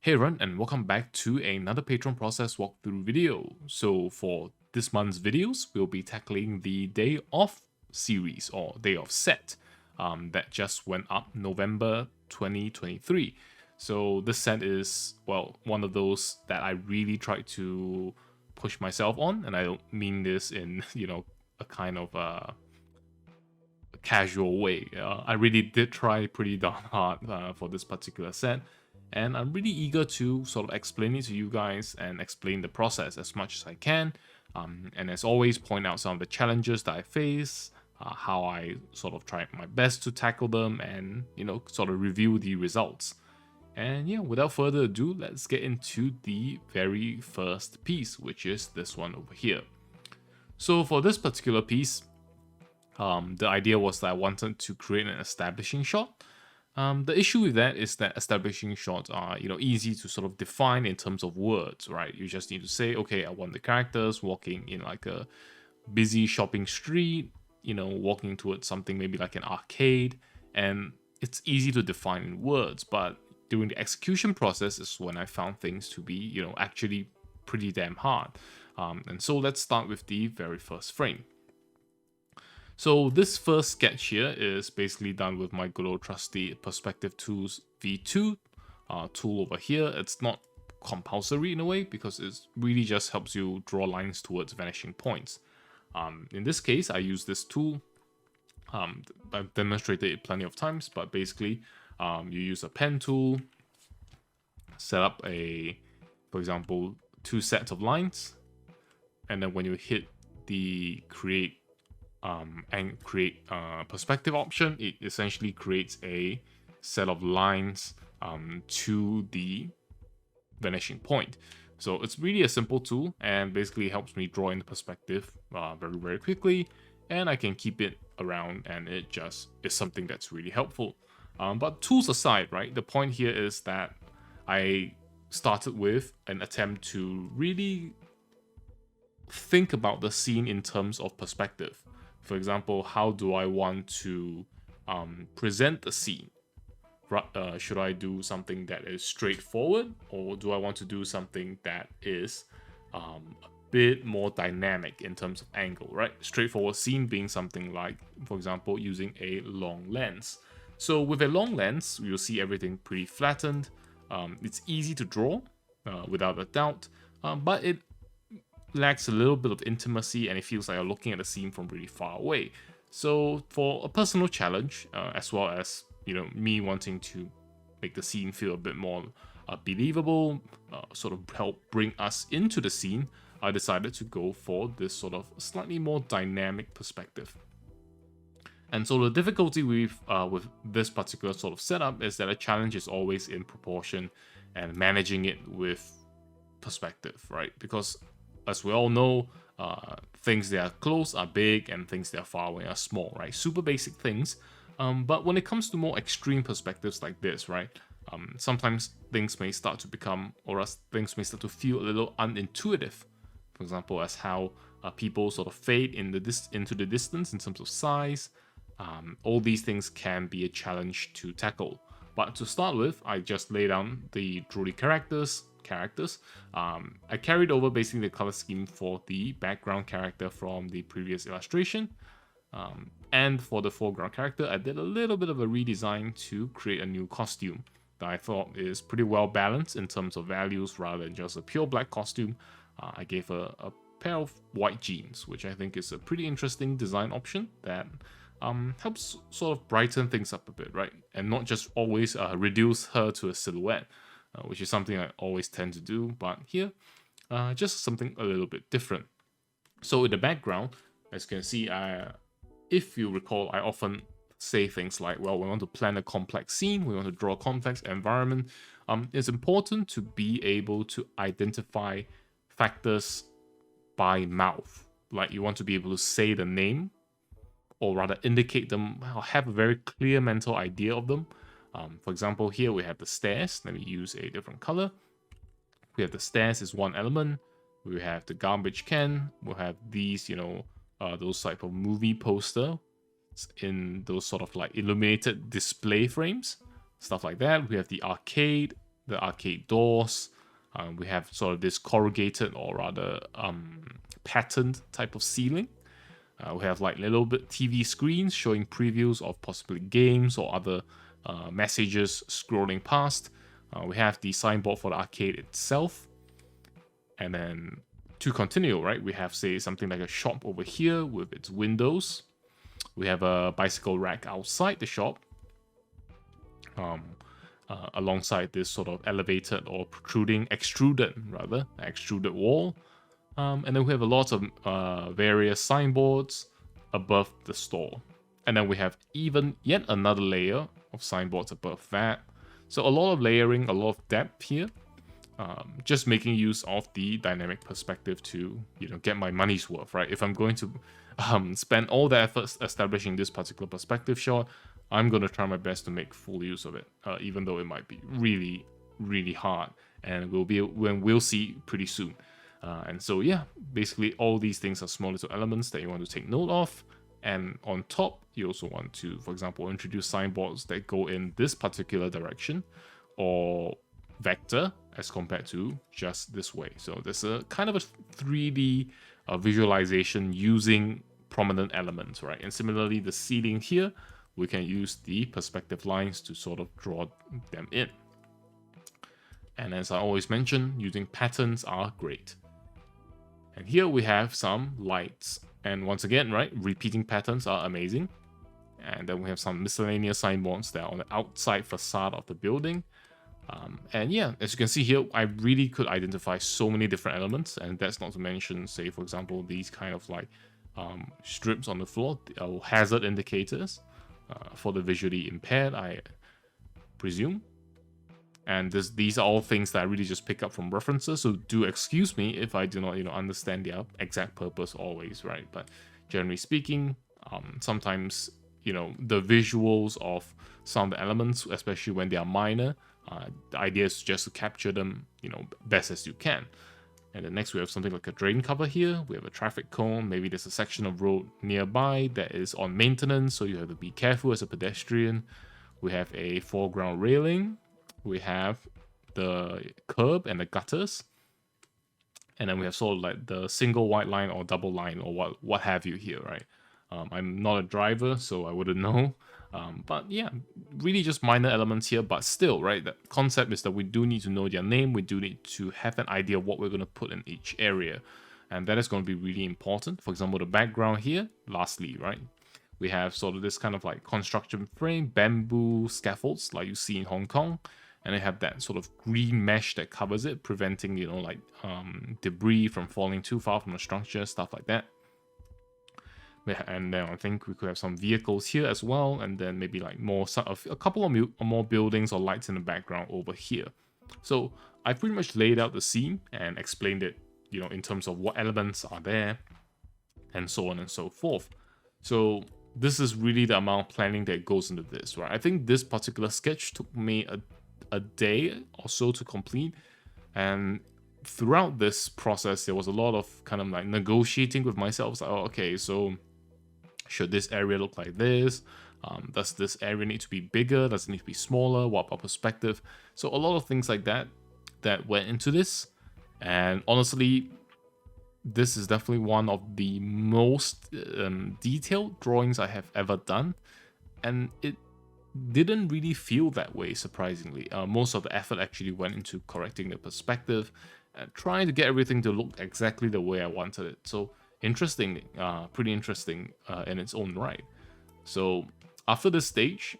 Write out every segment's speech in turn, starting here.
Hey everyone, and welcome back to another Patreon process walkthrough video. So for this month's videos, we'll be tackling the Day Off series or Day Off set that just went up November 2023. So this set is, well, one of those that I really tried to push myself on, and I don't mean this in, a kind of casual way. I really did try pretty darn hard for this particular set, and I'm really eager to sort of explain it to you guys and explain the process as much as I can. And as always, point out some of the challenges that I face, how I sort of tried my best to tackle them, and sort of review the results. And yeah, without further ado, let's get into the very first piece, which is this one over here. So for this particular piece, the idea was that I wanted to create an establishing shot. The issue with that is that establishing shots are, easy to sort of define in terms of words, right? You just need to say, okay, I want the characters walking in like a busy shopping street, walking towards something maybe like an arcade, and it's easy to define in words, but during the execution process is when I found things to be, actually pretty damn hard. And so let's start with the very first frame. So this first sketch here is basically done with my good old trusty Perspective Tools V2 tool over here. It's not compulsory in a way because it really just helps you draw lines towards vanishing points. In this case, I use this tool. I've demonstrated it plenty of times, but basically you use a pen tool, set up for example, 2 sets of lines, and then when you hit the create perspective option, it essentially creates a set of lines to the vanishing point. So it's really a simple tool and basically helps me draw in the perspective very, very quickly, and I can keep it around, and it just is something that's really helpful. But tools aside, right, the point here is that I started with an attempt to really think about the scene in terms of perspective. For example, how do I want to present the scene? Should I do something that is straightforward, or do I want to do something that is a bit more dynamic in terms of angle, right? Straightforward scene being something like, for example, using a long lens. So with a long lens, you'll see everything pretty flattened. It's easy to draw, without a doubt, but it lacks a little bit of intimacy, and it feels like you're looking at the scene from really far away. So for a personal challenge, as well as me wanting to make the scene feel a bit more believable, sort of help bring us into the scene, I decided to go for this sort of slightly more dynamic perspective. And so the difficulty with this particular sort of setup is that a challenge is always in proportion and managing it with perspective, right? Because as we all know, things that are close are big and things that are far away are small, right? Super basic things. But when it comes to more extreme perspectives like this, right? Sometimes things may start to become, or else things may start to feel a little unintuitive. For example, as how people sort of fade into the distance in terms of size. All these things can be a challenge to tackle. But to start with, I just lay down the Druid characters. I carried over basically the color scheme for the background character from the previous illustration. And for the foreground character, I did a little bit of a redesign to create a new costume that I thought is pretty well balanced in terms of values rather than just a pure black costume. I gave a pair of white jeans, which I think is a pretty interesting design option that helps sort of brighten things up a bit, right? And not just always reduce her to a silhouette, which is something I always tend to do, but here, just something a little bit different. So in the background, as you can see, if you recall, I often say things like, well, we want to plan a complex scene, we want to draw a complex environment. It's important to be able to identify factors by mouth. Like you want to be able to say the name, or rather indicate them, or have a very clear mental idea of them. For example, here we have the stairs. Let me use a different color. We have the stairs is one element. We have the garbage can. We'll have these, those type of movie poster in those sort of like illuminated display frames, stuff like that. We have the arcade the arcade doors. We have sort of this corrugated or rather patterned type of ceiling. We have like little bit TV screens showing previews of possibly games or other messages scrolling past. We have the signboard for the arcade itself. And then to continue, right, we have, say, something like a shop over here with its windows. We have a bicycle rack outside the shop, alongside this sort of elevated or extruded wall. And then we have a lot of various signboards above the store. And then we have yet another layer of signboards above that. So a lot of layering, a lot of depth here. Just making use of the dynamic perspective to, get my money's worth, right? If I'm going to spend all the efforts establishing this particular perspective shot, I'm going to try my best to make full use of it, even though it might be really, really hard, and we'll see pretty soon. And so, yeah, basically all these things are small little elements that you want to take note of. And on top, you also want to, for example, introduce signboards that go in this particular direction or vector as compared to just this way. So there's a kind of a 3D visualization using prominent elements, right? And similarly, the ceiling here, we can use the perspective lines to sort of draw them in. And as I always mention, using patterns are great. And here we have some lights. And once again, right, repeating patterns are amazing. And then we have some miscellaneous signboards that are on the outside facade of the building. And yeah, as you can see here, I really could identify so many different elements. And that's not to mention, say, for example, these kind of like strips on the floor, hazard indicators for the visually impaired, I presume. And these are all things that I really just pick up from references, so do excuse me if I do not, understand their exact purpose always, right? But generally speaking, sometimes, the visuals of some of the elements, especially when they are minor, the idea is just to capture them, best as you can. And then next we have something like a drain cover here. We have a traffic cone. Maybe there's a section of road nearby that is on maintenance, so you have to be careful as a pedestrian. We have a foreground railing. We have the curb and the gutters. And then we have sort of like the single white line or double line or what have you here, right? I'm not a driver, so I wouldn't know. But yeah, really just minor elements here, but still, right? The concept is that we do need to know their name. We do need to have an idea of what we're going to put in each area. And that is going to be really important. For example, the background here, lastly, right? We have sort of this kind of like construction frame, bamboo scaffolds like you see in Hong Kong. And they have that sort of green mesh that covers it, preventing, debris from falling too far from the structure, stuff like that. And then I think we could have some vehicles here as well, and then maybe like a couple of more buildings or lights in the background over here. So I pretty much laid out the scene and explained it, in terms of what elements are there, and so on and so forth. So this is really the amount of planning that goes into this, right? I think this particular sketch took me a day or so to complete, and throughout this process there was a lot of kind of like negotiating with myself. Like, okay, so should this area look like this? Does this area need to be bigger? Does it need to be smaller? What about perspective? So a lot of things like that went into this. And honestly, this is definitely one of the most detailed drawings I have ever done, and it didn't really feel that way, surprisingly. Most of the effort actually went into correcting the perspective and trying to get everything to look exactly the way I wanted it. So interesting, pretty interesting in its own right. So after this stage,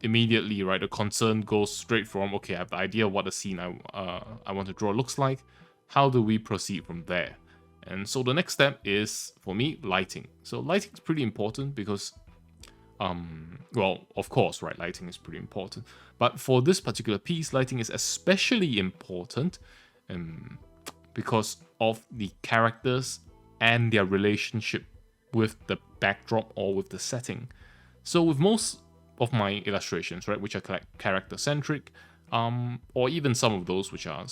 immediately, right, the concern goes straight from, okay, I have the idea of what the scene I want to draw looks like. How do we proceed from there? And so the next step is, for me, lighting. So lighting is pretty important because well, of course, right, lighting is pretty important. But for this particular piece, lighting is especially important because of the characters and their relationship with the backdrop or with the setting. So with most of my illustrations, right, which are character-centric, or even some of those which are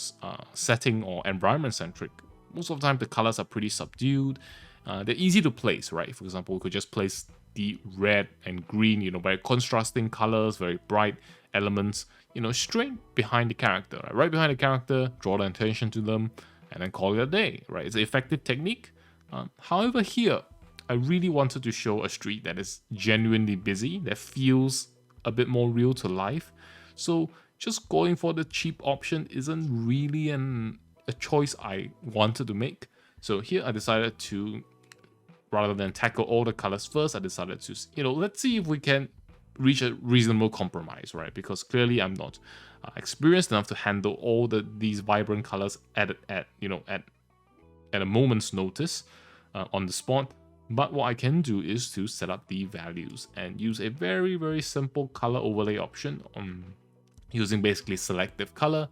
setting or environment-centric, most of the time the colors are pretty subdued. They're easy to place, right? For example, we could just place the red and green, very contrasting colors, very bright elements, straight behind the character, right behind the character, draw the attention to them, and then call it a day, right? It's an effective technique. However, here, I really wanted to show a street that is genuinely busy, that feels a bit more real to life. So just going for the cheap option isn't really a choice I wanted to make. So here I decided to, rather than tackle all the colors first, I decided to, let's see if we can reach a reasonable compromise, right? Because clearly I'm not experienced enough to handle all these vibrant colors at a moment's notice on the spot. But what I can do is to set up the values and use a very, very simple color overlay option using basically selective color,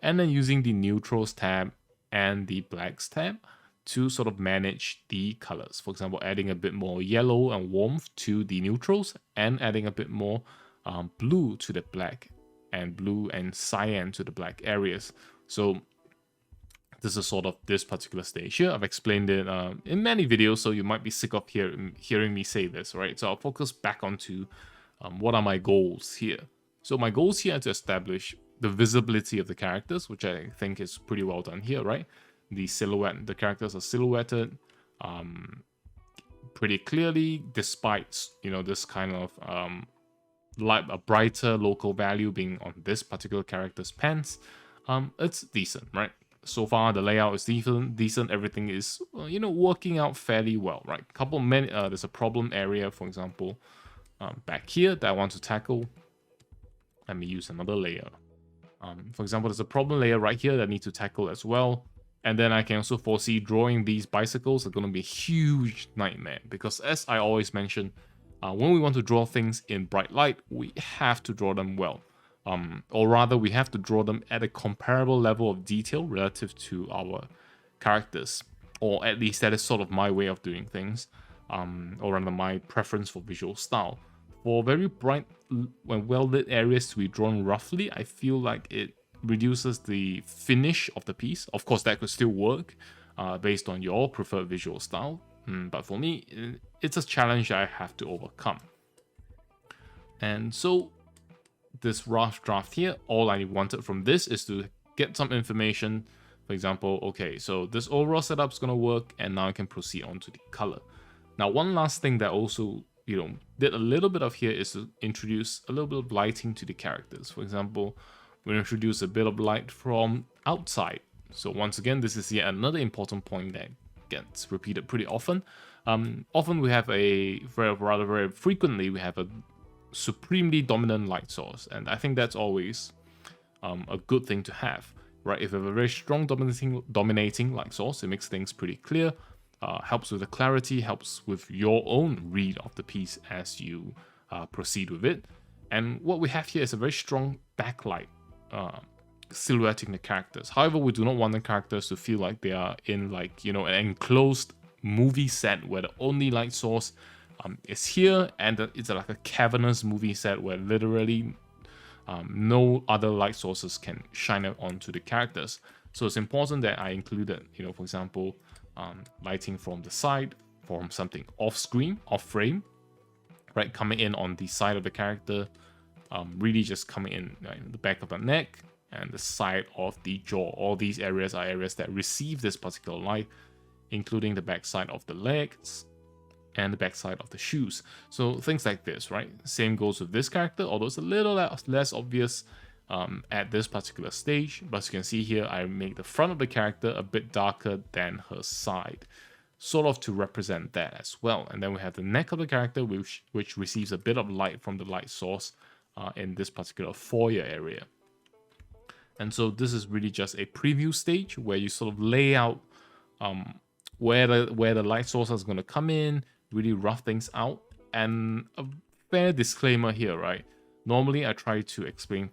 and then using the neutrals tab and the blacks tab to sort of manage the colors. For example, adding a bit more yellow and warmth to the neutrals, and adding a bit more blue to the black, and blue and cyan to the black areas. So this is sort of this particular stage here. I've explained it in many videos, so you might be sick of hearing me say this, right? So I'll focus back onto what are my goals here. So my goals here are to establish the visibility of the characters, which I think is pretty well done here, right? The characters are silhouetted pretty clearly, despite, this kind of a brighter local value being on this particular character's pants. It's decent, right? So far, the layout is decent. Everything is, working out fairly well, right? There's a problem area, for example, back here that I want to tackle. Let me use another layer. For example, there's a problem layer right here that I need to tackle as well. And then I can also foresee drawing these bicycles are going to be a huge nightmare, because as I always mention, when we want to draw things in bright light, we have to draw them well. Or rather, we have to draw them at a comparable level of detail relative to our characters. Or at least that is sort of my way of doing things, or rather my preference for visual style. For very bright and well-lit areas to be drawn roughly, I feel like it reduces the finish of the piece. Of course, that could still work based on your preferred visual style. But for me, it's a challenge I have to overcome. And so this rough draft here, all I wanted from this is to get some information. For example, okay, so this overall setup is going to work, and now I can proceed on to the color. Now, one last thing that also, did a little bit of here is to introduce a little bit of lighting to the characters. For example, we'll introduce a bit of light from outside. So once again, this is yet another important point that gets repeated pretty often. Often we have very frequently, we have a supremely dominant light source, and I think that's always a good thing to have, right? If you have a very strong dominating light source, it makes things pretty clear, helps with the clarity, helps with your own read of the piece as you proceed with it. And what we have here is a very strong backlight silhouetting the characters. However, we do not want the characters to feel like they are in an enclosed movie set where the only light source is here, and it's like a cavernous movie set where literally no other light sources can shine out onto the characters. So it's important that I included, for example, lighting from the side, from something off screen, off frame, right, coming in on the side of the character, really just coming in the back of the neck and the side of the jaw. All these areas are areas that receive this particular light, including the back side of the legs and the back side of the shoes. So things like this, right? Same goes with this character, although it's a little less obvious at this particular stage. But as you can see here, I make the front of the character a bit darker than her side, sort of to represent that as well. And then we have the neck of the character, which receives a bit of light from the light source in this particular foyer area. And so this is really just a preview stage where you sort of lay out where the light source is going to come in, really rough things out. And a fair disclaimer here, right? Normally I try to explain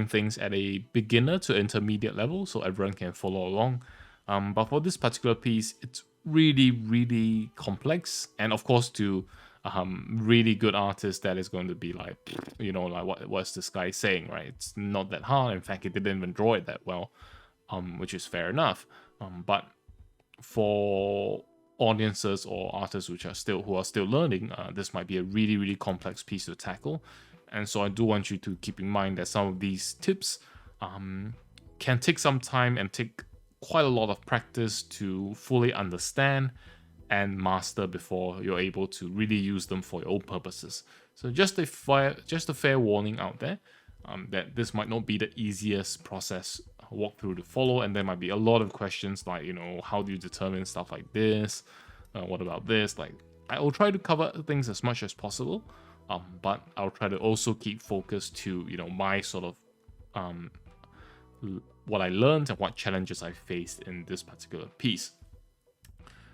things at a beginner to intermediate level so everyone can follow along. But for this particular piece, it's really, really complex. And of course, to really good artists, that is going to be like, what's this guy saying, right? It's not that hard. In fact, he didn't even draw it that well, which is fair enough. But for audiences or artists who are still learning, this might be a really complex piece to tackle. And so I do want you to keep in mind that some of these tips can take some time and take quite a lot of practice to fully understand and master before you're able to really use them for your own purposes. So just a fair warning out there, that this might not be the easiest process walkthrough to follow, and there might be a lot of questions like, how do you determine stuff like this? What about this? Like, I will try to cover things as much as possible, but I'll try to also keep focused to my sort of what I learned and what challenges I faced in this particular piece.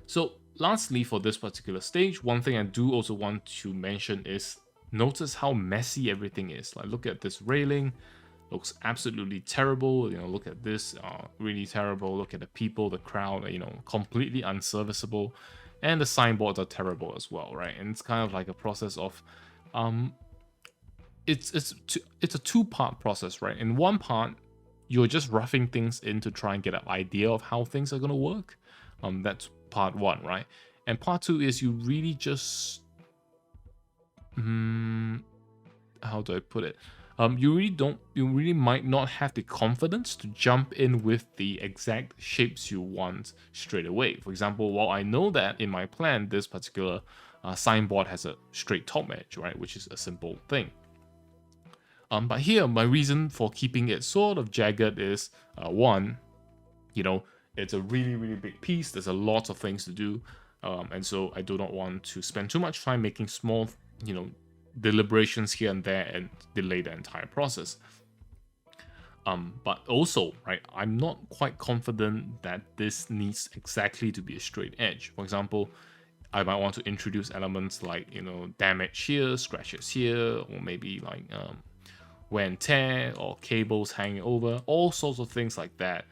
So lastly, for this particular stage, one thing I do also want to mention is notice how messy everything is. Like, look at this railing, looks absolutely terrible. Look at this, really terrible. Look at the people, the crowd, completely unserviceable, and the signboards are terrible as well, right? And it's kind of like a process of, it's a two-part process, right? In one part, you're just roughing things in to try and get an idea of how things are gonna work. That's part one, right? And part two is you really just, how do I put it? You really might not have the confidence to jump in with the exact shapes you want straight away. For example, while I know that in my plan, this particular signboard has a straight top edge, right? Which is a simple thing. But here, my reason for keeping it sort of jagged is, one, it's a really big piece. There's a lot of things to do. And so I do not want to spend too much time making small, deliberations here and there and delay the entire process. But also, right, I'm not quite confident that this needs exactly to be a straight edge. For example, I might want to introduce elements like, damage here, scratches here, or maybe like wear and tear or cables hanging over, all sorts of things like that.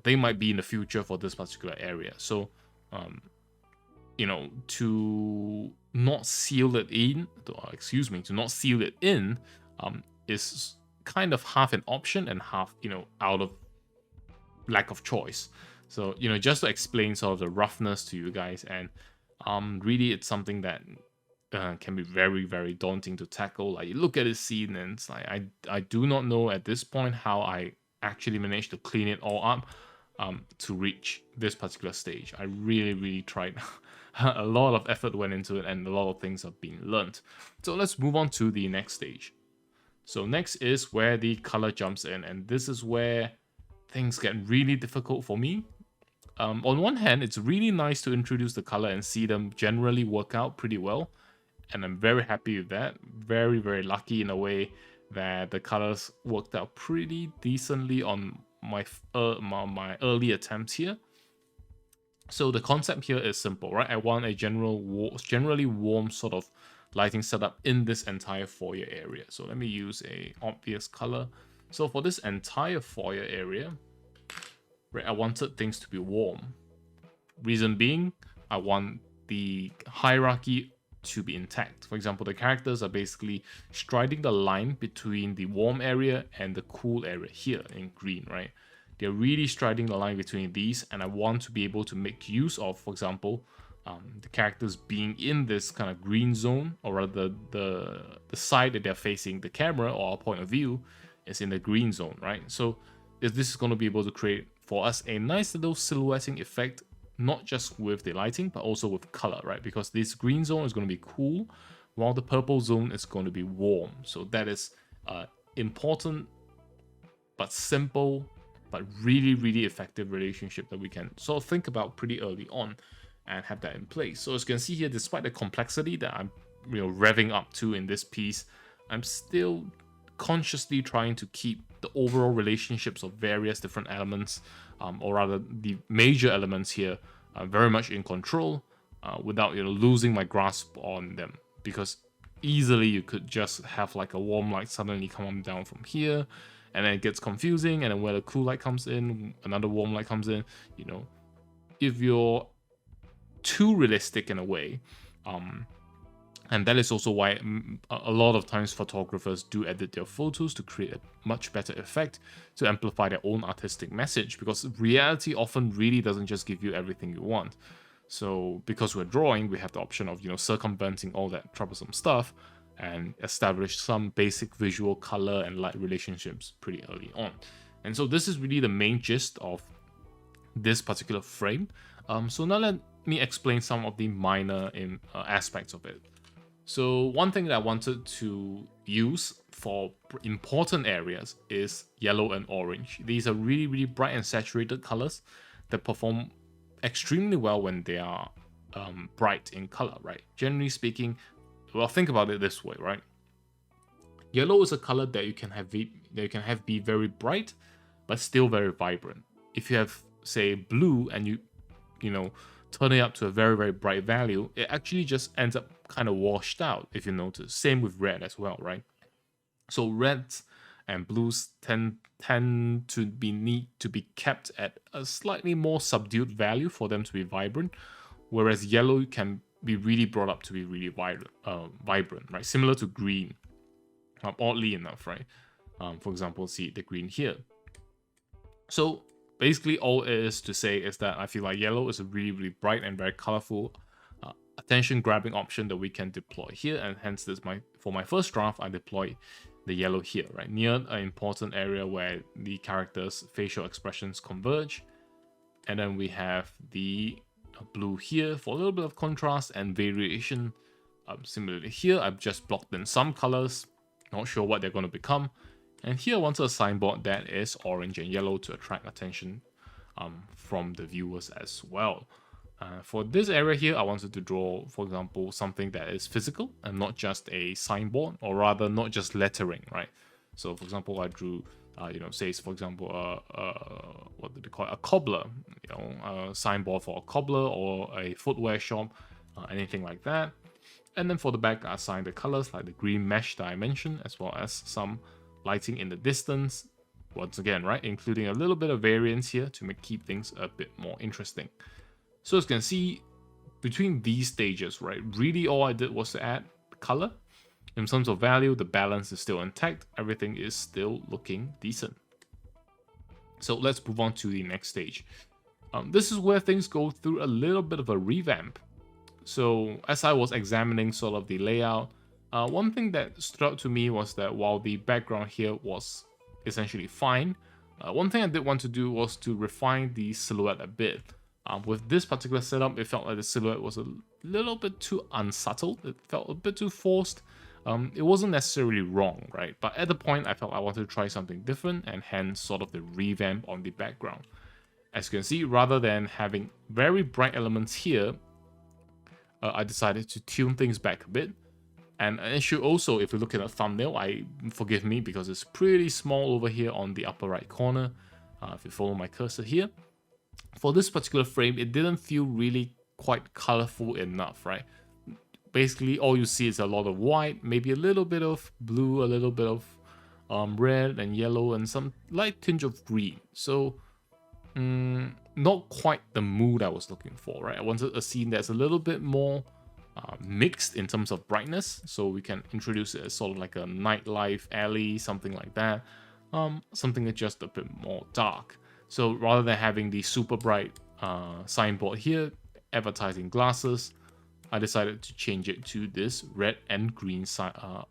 They might be in the future for this particular area. So, to not seal it in, to not seal it in, is kind of half an option and half, out of lack of choice. So, just to explain sort of the roughness to you guys, and really it's something that can be very daunting to tackle. Like, you look at this scene and it's like, I do not know at this point how I actually managed to clean it all up to reach this particular stage. I really tried. A lot of effort went into it and a lot of things have been learned. So let's move on to the next stage. So next is where the color jumps in, and this is where things get really difficult for me. On one hand, it's really nice to introduce the color and see them generally work out pretty well, and I'm very happy with that. Very lucky in a way that the colors worked out pretty decently on my early attempts here. So the concept here is simple, right? I want a generally warm sort of lighting setup in this entire foyer area. So let me use a obvious color. So for this entire foyer area, right, I wanted things to be warm. Reason being, I want the hierarchy to be intact. For example, the characters are basically striding the line between the warm area and the cool area here in green, right? They're really striding the line between these, and I want to be able to make use of, for example, the characters being in this kind of green zone, or rather the side that they're facing the camera or our point of view is in the green zone, right? So this is going to be able to create for us a nice little silhouetting effect, not just with the lighting, but also with color, right? Because this green zone is going to be cool, while the purple zone is going to be warm. So that is important, but simple, but really effective relationship that we can sort of think about pretty early on and have that in place. So as you can see here, despite the complexity that I'm revving up to in this piece, I'm still consciously trying to keep the overall relationships of various different elements, or rather the major elements here, very much in control, without losing my grasp on them. Because easily you could just have like a warm light suddenly come down from here, and then it gets confusing, and then where the cool light comes in, another warm light comes in. If you're too realistic in a way, and that is also why a lot of times photographers do edit their photos to create a much better effect, to amplify their own artistic message, because reality often really doesn't just give you everything you want. So because we're drawing, we have the option of, circumventing all that troublesome stuff and establish some basic visual color and light relationships pretty early on. And so this is really the main gist of this particular frame. So now let me explain some of the minor aspects of it. So one thing that I wanted to use for important areas is yellow and orange. These are really, really bright and saturated colors that perform extremely well when they are bright in color, right? Generally speaking, well, think about it this way, right? Yellow is a color that you can have be very bright, but still very vibrant. If you have, say, blue and you turn it up to a very, very bright value, it actually just ends up kind of washed out, if you notice. Same with red as well, right? So reds and blues tend to need to be kept at a slightly more subdued value for them to be vibrant, whereas yellow can be really brought up to be really vibrant, right? Similar to green, oddly enough, right? For example, see the green here. So basically all it is to say is that I feel like yellow is a really, really bright and very colorful attention-grabbing option that we can deploy here, and hence for my first draft, I deploy the yellow here, right, near an important area where the character's facial expressions converge. And then we have the blue here for a little bit of contrast and variation. Similarly here, I've just blocked in some colors, not sure what they're going to become. And here I wanted a signboard that is orange and yellow to attract attention from the viewers as well. For this area here, I wanted to draw, for example, something that is physical and not just a signboard, or rather not just lettering, right? So for example, I drew, say for example, what do they call it? A cobbler, a signboard for a cobbler or a footwear shop, anything like that. And then for the back, I assigned the colors like the green mesh that I mentioned, as well as some lighting in the distance. Once again, right, including a little bit of variance here to keep things a bit more interesting. So as you can see, between these stages, right, really all I did was to add color. In terms of value, the balance is still intact. Everything is still looking decent. So let's move on to the next stage. This is where things go through a little bit of a revamp. So as I was examining sort of the layout, one thing that stood out to me was that while the background here was essentially fine, one thing I did want to do was to refine the silhouette a bit. With this particular setup, it felt like the silhouette was a little bit too unsubtle. It felt a bit too forced. It wasn't necessarily wrong, right? But at the point, I felt I wanted to try something different, and hence sort of the revamp on the background. As you can see, rather than having very bright elements here, I decided to tune things back a bit. And an issue also, if you look at the thumbnail, forgive me because it's pretty small over here on the upper right corner. If you follow my cursor here. For this particular frame, it didn't feel really quite colorful enough, right? Basically, all you see is a lot of white, maybe a little bit of blue, a little bit of red and yellow, and some light tinge of green. So, not quite the mood I was looking for, right? I wanted a scene that's a little bit more mixed in terms of brightness, so we can introduce it as sort of like a nightlife alley, something like that. Something that's just a bit more dark. So rather than having the super bright signboard here, advertising glasses, I decided to change it to this red and green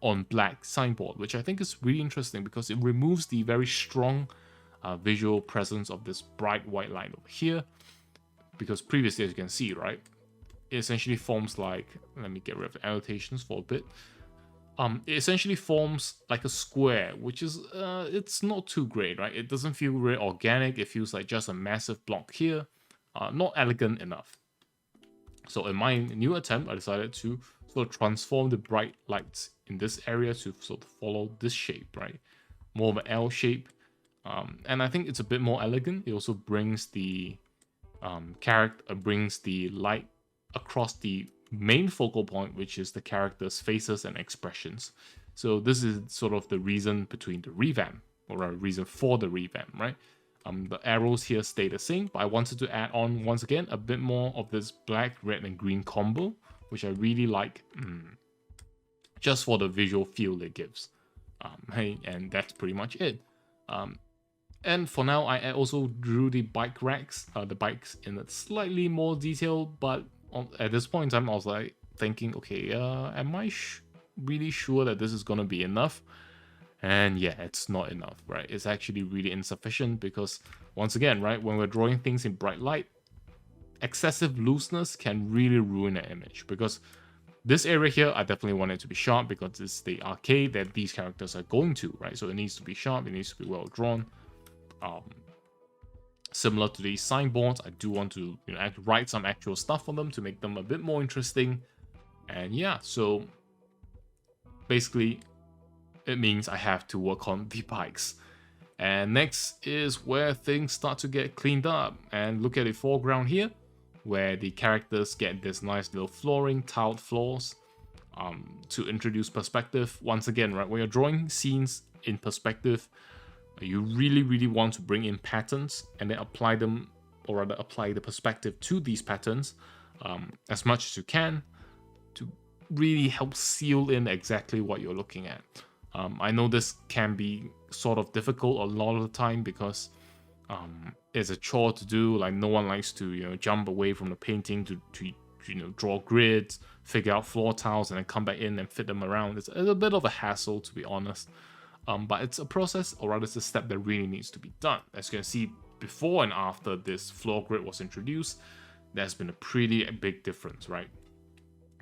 on black signboard, which I think is really interesting because it removes the very strong visual presence of this bright white line over here. Because previously, as you can see, right, it essentially forms like, let me get rid of the annotations for a bit. It essentially forms like a square, which is, it's not too great, right? It doesn't feel very organic. It feels like just a massive block here. Not elegant enough. So in my new attempt, I decided to sort of transform the bright lights in this area to sort of follow this shape, right? More of an L shape. And I think it's a bit more elegant. It also brings the brings the light across the main focal point, which is the character's faces and expressions. So this is sort of the reason between the revamp, or a reason for the revamp, right? The arrows here stay the same, but I wanted to add on, once again, a bit more of this black, red, and green combo, which I really like, just for the visual feel it gives. And that's pretty much it. And for now, I also drew the bike racks, the bikes in a slightly more detail, but at this point in time, I was like thinking, okay, am I really sure that this is gonna be enough? And yeah, it's not enough, right? It's actually really insufficient because, once again, right, when we're drawing things in bright light, excessive looseness can really ruin an image. Because this area here, I definitely want it to be sharp because it's the arcade that these characters are going to, right? So it needs to be sharp, it needs to be well drawn. Similar to these signboards, I do want to, write some actual stuff on them to make them a bit more interesting. And yeah, so basically, it means I have to work on the bikes. And next is where things start to get cleaned up. And look at the foreground here, where the characters get this nice little flooring, tiled floors, to introduce perspective. Once again, right, when you're drawing scenes in perspective, you really want to bring in patterns and then apply them, or rather apply the perspective to these patterns as much as you can to really help seal in exactly what you're looking at. I know this can be sort of difficult a lot of the time because it's a chore to do. Like, no one likes to jump away from the painting to draw grids, figure out floor tiles, and then come back in and fit them around. It's a bit of a hassle, to be honest. But it's a process, or rather it's a step that really needs to be done. As you can see, before and after this floor grid was introduced, there's been a pretty big difference, right?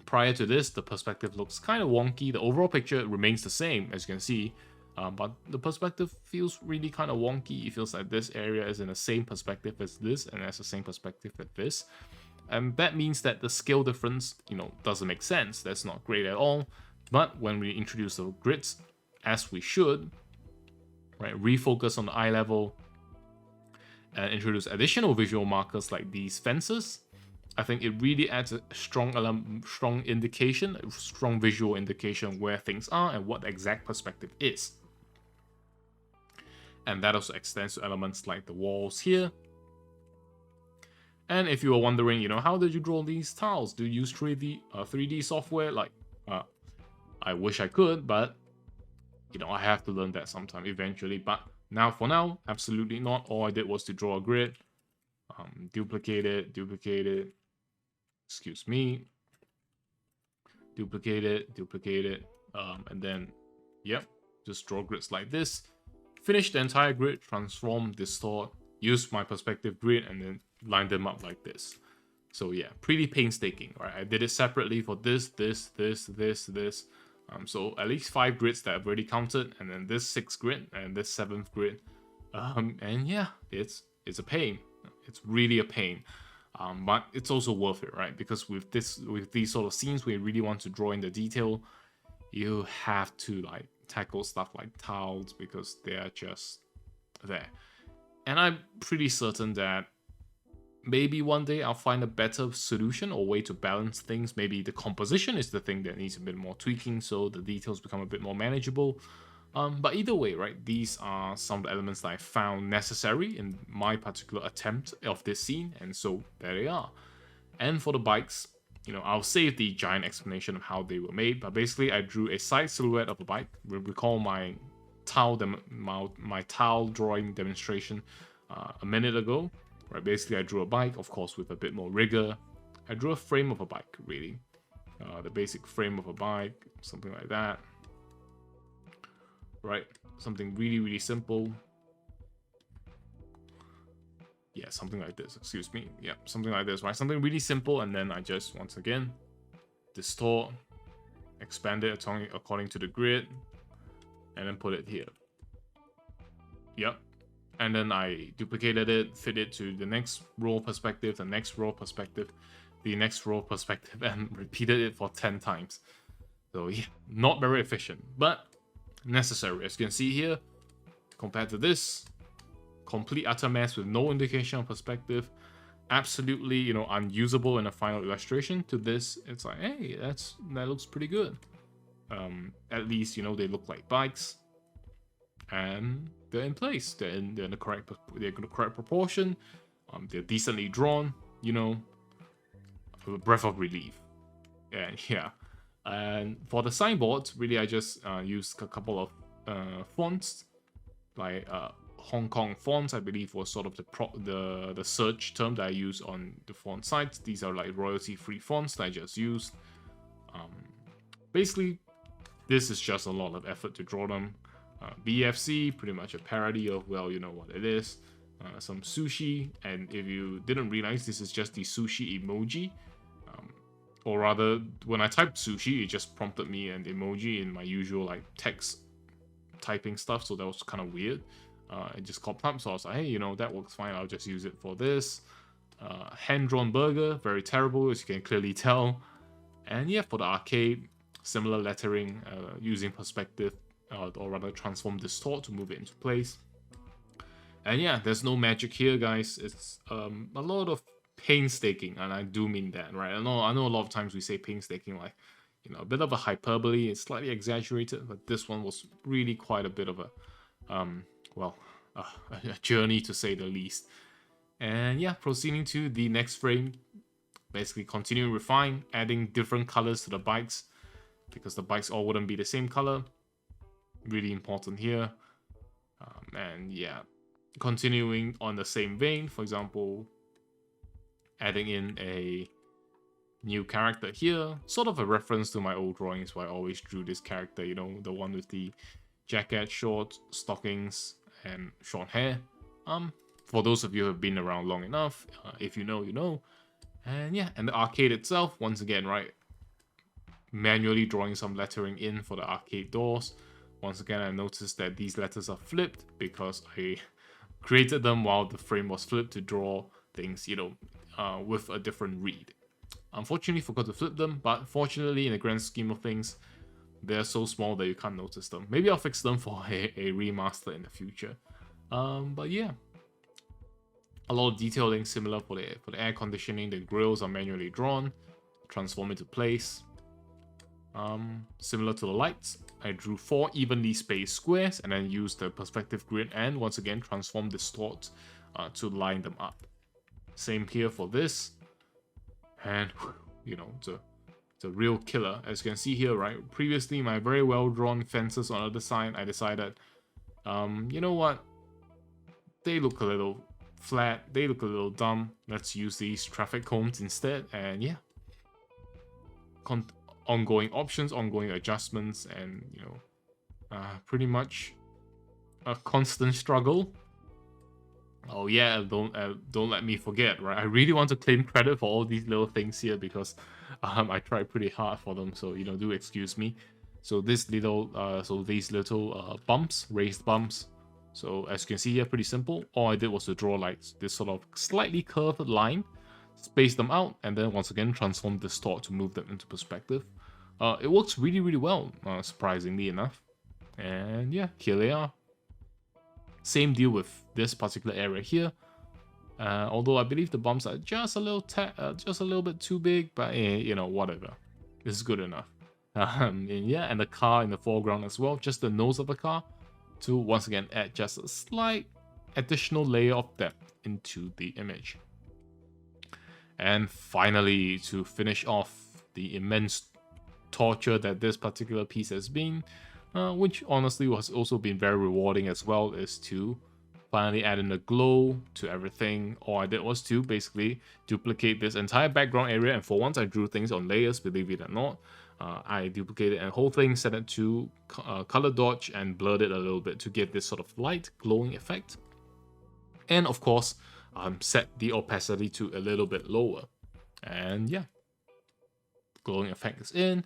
Prior to this, the perspective looks kind of wonky. The overall picture remains the same, as you can see, but the perspective feels really kind of wonky. It feels like this area is in the same perspective as this, and has the same perspective as this. And that means that the scale difference, doesn't make sense. That's not great at all. But when we introduce the grids, as we should, right, refocus on the eye level, and introduce additional visual markers like these fences, I think it really adds a strong indication, a strong visual indication where things are and what the exact perspective is. And that also extends to elements like the walls here. And if you were wondering, how did you draw these tiles? Do you use 3D software? Like, I wish I could, but I have to learn that sometime eventually. But for now, absolutely not. All I did was to draw a grid, duplicate it. Excuse me. Duplicate it, and then, yep, just draw grids like this. Finish the entire grid, transform, distort, use my perspective grid, and then line them up like this. So yeah, pretty painstaking, right? I did it separately for this. So at least 5 grids that I've already counted, and then this 6th grid and this 7th grid. And yeah, it's a pain. It's really a pain. But it's also worth it, right? Because with these sort of scenes where you really want to draw in the detail, you have to tackle stuff like tiles because they are just there. And I'm pretty certain that maybe one day I'll find a better solution or way to balance things. Maybe the composition is the thing that needs a bit more tweaking, so the details become a bit more manageable. But either way, right, these are some of the elements that I found necessary in my particular attempt of this scene, and so there they are. And for the bikes, I'll save the giant explanation of how they were made, but basically I drew a side silhouette of a bike. Recall my tile drawing demonstration a minute ago, right? Basically I drew a bike, of course with a bit more rigor. I drew a frame of a bike, really. The basic frame of a bike, something like that. Right, something really simple. Yeah, something like this, excuse me. Yeah, something like this, right? Something really simple, and then I just, once again, distort, expand it according to the grid, and then put it here. Yep. And then I duplicated it, fit it to the next row perspective, the next row perspective, the next row perspective, and repeated it for 10 times. So yeah, not very efficient, but necessary. As you can see here, compared to this, complete utter mess with no indication of perspective, absolutely unusable in a final illustration. To this, it's like, hey, that looks pretty good. At least they look like bikes, and they're in place. They're in the correct proportion. They're decently drawn. A breath of relief. And yeah. And for the signboards, really, I just used a couple of fonts, like Hong Kong fonts, I believe, was sort of the search term that I use on the font sites. These are like royalty-free fonts that I just used. Basically, this is just a lot of effort to draw them. BFC, pretty much a parody of, well, you know what it is. Some sushi, and if you didn't realize, this is just the sushi emoji. Or rather, when I typed sushi, it just prompted me an emoji in my usual like text typing stuff, so that was kind of weird. It just popped up, so I was like, hey, you know, that works fine, I'll just use it for this. Hand-drawn burger, very terrible, as you can clearly tell. And yeah, for the arcade, similar lettering, using perspective, or rather transform distort to move it into place. And yeah, there's no magic here, guys. It's a lot of painstaking, and I do mean that, right? I know a lot of times we say painstaking like, you know, a bit of a hyperbole, it's slightly exaggerated, but this one was really quite a bit of a, a journey to say the least. And yeah, proceeding to the next frame, basically continuing refine, adding different colors to the bikes, because the bikes all wouldn't be the same color. Really important here. And yeah, continuing on the same vein, for example, adding in a new character here, sort of a reference to my old drawings where I always drew this character, you know, the one with the jacket, shorts, stockings, and short hair. For those of you who have been around long enough, if you know, you know. And yeah, and the arcade itself, once again, right, manually drawing some lettering in for the arcade doors. Once again, I noticed that these letters are flipped because I created them while the frame was flipped to draw things, you know, with a different read. Unfortunately, forgot to flip them, but fortunately, in the grand scheme of things, they're so small that you can't notice them. Maybe I'll fix them for a remaster in the future. But yeah, a lot of detailing similar for the air conditioning. The grills are manually drawn, transform into place. Similar to the lights, I drew 4 evenly spaced squares and then used the perspective grid and once again transform distort to line them up. Same here for this, and you know, it's a real killer. As you can see here, right? Previously, my very well drawn fences on the other side, I decided, you know what? They look a little flat. They look a little dumb. Let's use these traffic cones instead. And yeah, ongoing options, ongoing adjustments, and you know, pretty much a constant struggle. Oh yeah, don't let me forget, right? I really want to claim credit for all these little things here because I tried pretty hard for them, so you know, do excuse me. So these little bumps, raised bumps. So as you can see here, pretty simple. All I did was to draw like this sort of slightly curved line, space them out, and then once again transform distort to move them into perspective. It works really, really well, surprisingly enough. And yeah, here they are. Same deal with this particular area here. Although I believe the bumps are just a little bit too big, but you know, whatever. This is good enough. And yeah, and the car in the foreground as well, just the nose of the car, to once again add just a slight additional layer of depth into the image. And finally, to finish off the immense torture that this particular piece has been, which honestly has also been very rewarding as well, is to finally add in a glow to everything. All I did was to basically duplicate this entire background area, and for once I drew things on layers, believe it or not. I duplicated the whole thing, set it to color dodge, and blurred it a little bit to give this sort of light glowing effect. And of course, set the opacity to a little bit lower. And yeah, glowing effect is in.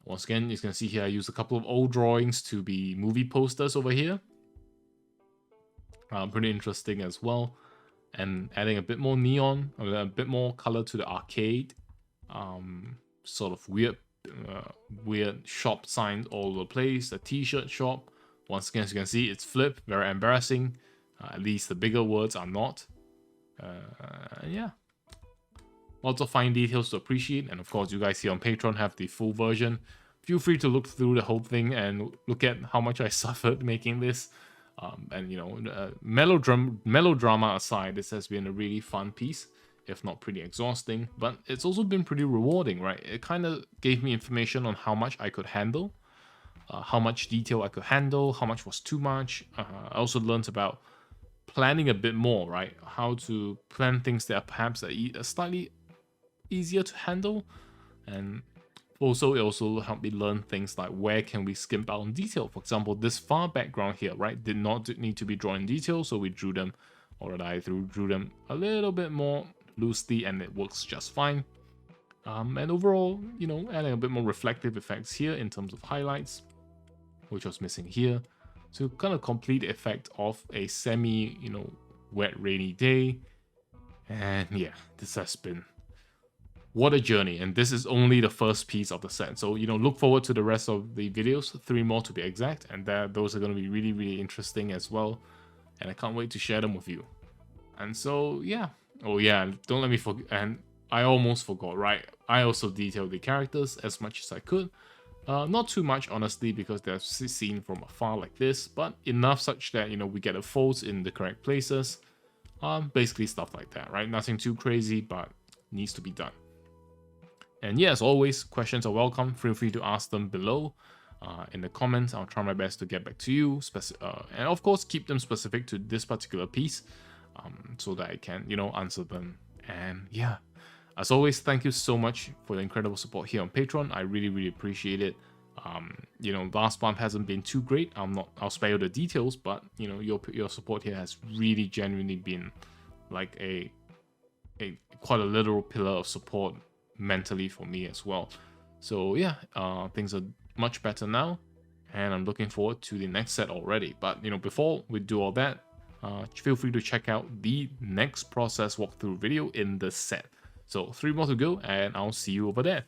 Once again, you can see here I used a couple of old drawings to be movie posters over here. Pretty interesting as well. And adding a bit more neon, a bit more color to the arcade. Sort of weird shop signs all over the place. A t-shirt shop. Once again, as you can see, it's flipped. Very embarrassing. At least the bigger words are not. Yeah. Lots of fine details to appreciate, and of course you guys here on Patreon have the full version. Feel free to look through the whole thing and look at how much I suffered making this. And you know, melodrama aside, this has been a really fun piece, if not pretty exhausting, but it's also been pretty rewarding, right? It kind of gave me information on how much I could handle. how much detail I could handle, how much was too much. I also learned about planning a bit more, right? How to plan things that are perhaps slightly easier to handle. And also, it also helped me learn things like where can we skimp out on detail. For example, this far background here, right, did not need to be drawn in detail, so we drew them, or I drew them a little bit more loosely, and it works just fine. And overall, you know, adding a bit more reflective effects here in terms of highlights, which was missing here, to kind of complete the effect of a semi, you know, wet rainy day. And yeah, this has been what a journey, and this is only the first piece of the set. So, you know, look forward to the rest of the videos, 3 more to be exact, and those are going to be really, really interesting as well, and I can't wait to share them with you. And so, yeah. Oh yeah, don't let me forget, and I almost forgot, right? I also detailed the characters as much as I could. Not too much, honestly, because they're seen from afar like this, but enough such that, you know, we get the folds in the correct places. Basically stuff like that, right? Nothing too crazy, but needs to be done. And yeah, as always, questions are welcome. Feel free to ask them below in the comments. I'll try my best to get back to you. And of course, keep them specific to this particular piece so that I can, you know, answer them. And yeah, as always, thank you so much for the incredible support here on Patreon. I really, really appreciate it. You know, last month hasn't been too great. I'll spare you the details, but you know, your support here has really genuinely been like a quite a literal pillar of support mentally for me as well. So yeah, things are much better now, and I'm looking forward to the next set already. But you know, before we do all that, feel free to check out the next process walkthrough video in the set. So 3 more to go, and I'll see you over there.